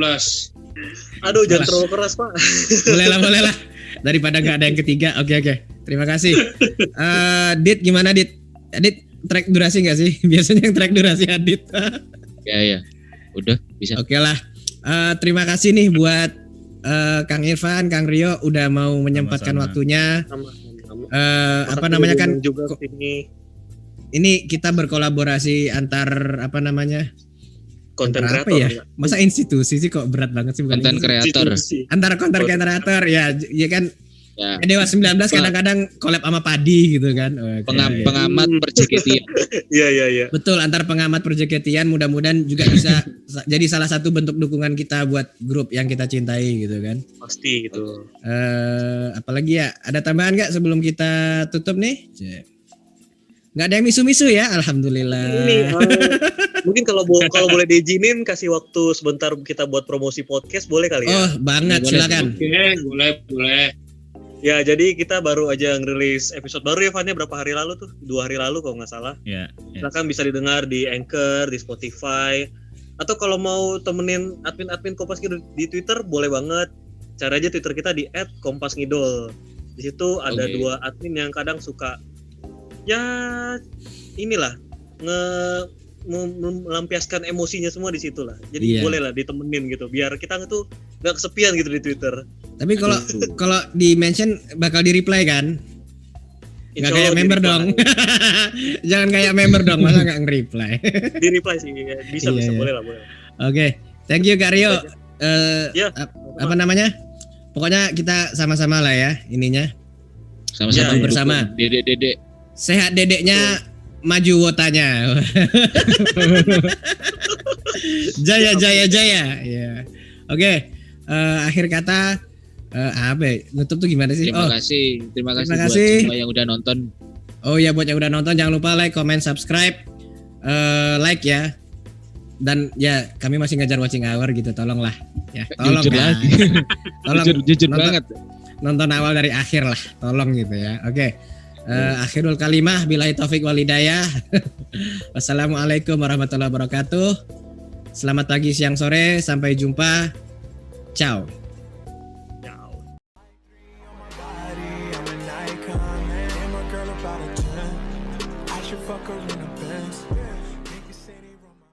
Aduh, jangan terlalu keras Pak. Boleh lah. Daripada nggak ada yang ketiga. Oke. Terima kasih. Dit gimana Dit? Dit track durasi nggak sih? Biasanya yang track durasi Adit. Ya. Udah bisa. Oke lah. Terima kasih nih buat Kang Irfan, Kang Rio udah mau menyempatkan waktunya. Kan juga ini kita berkolaborasi antar konten kreator ya? Masa institusi sih kok berat banget sih, bukan konten kreator. Antara konten kreator ya kan. Ya. Dewa 19 kadang-kadang collab sama Padi gitu kan. Pengamat perjeketian. Iya. Betul, antar pengamat perjeketian, mudah-mudahan juga bisa jadi salah satu bentuk dukungan kita buat grup yang kita cintai gitu kan. Pasti gitu. Apalagi ya, ada tambahan nggak sebelum kita tutup nih? Nggak ada yang misu-misu ya, alhamdulillah. Ini mungkin kalau boleh diizinin kasih waktu sebentar kita buat promosi podcast, boleh kali ya? Oh banget, silakan. Oke, boleh. Ya, jadi kita baru aja ngerilis episode baru ya, Van, berapa hari lalu tuh? 2 hari lalu kalau nggak salah. Iya. Silakan bisa didengar di Anchor, di Spotify. Atau kalau mau temenin admin-admin Kompas Ngidol di Twitter, boleh banget. Cari aja Twitter kita di @kompasngidol. Di situ ada 2 admin yang kadang suka ya inilah melampiaskan emosinya semua di situ lah. Jadi boleh lah ditemenin gitu, biar kita tuh nggak kesepian gitu di Twitter. Tapi kalau di mention bakal di reply kan? Nggak kayak member dong. Jangan kayak member dong, masa nggak nge-reply? Di reply sih, bisa boleh lah. Oke, thank you Kak Rio. Pokoknya kita sama-sama lah ya ininya. Sama-sama bersama. Dedek. Sehat dedeknya, maju wotanya. Jaya. Ya. Oke. Akhir kata nutup tuh gimana sih? Terima kasih buat semua yang udah nonton. Oh ya, buat yang udah nonton jangan lupa like, comment, subscribe, like ya. Dan ya kami masih ngejar watching hour gitu, tolonglah ya. Tolong jujur banget. Nonton awal dari akhir lah, tolong gitu ya. Oke. Akhirul kalimah billahi taufik wal hidayah. Wassalamualaikum warahmatullahi wabarakatuh. Selamat pagi, siang, sore, sampai jumpa. Ciao.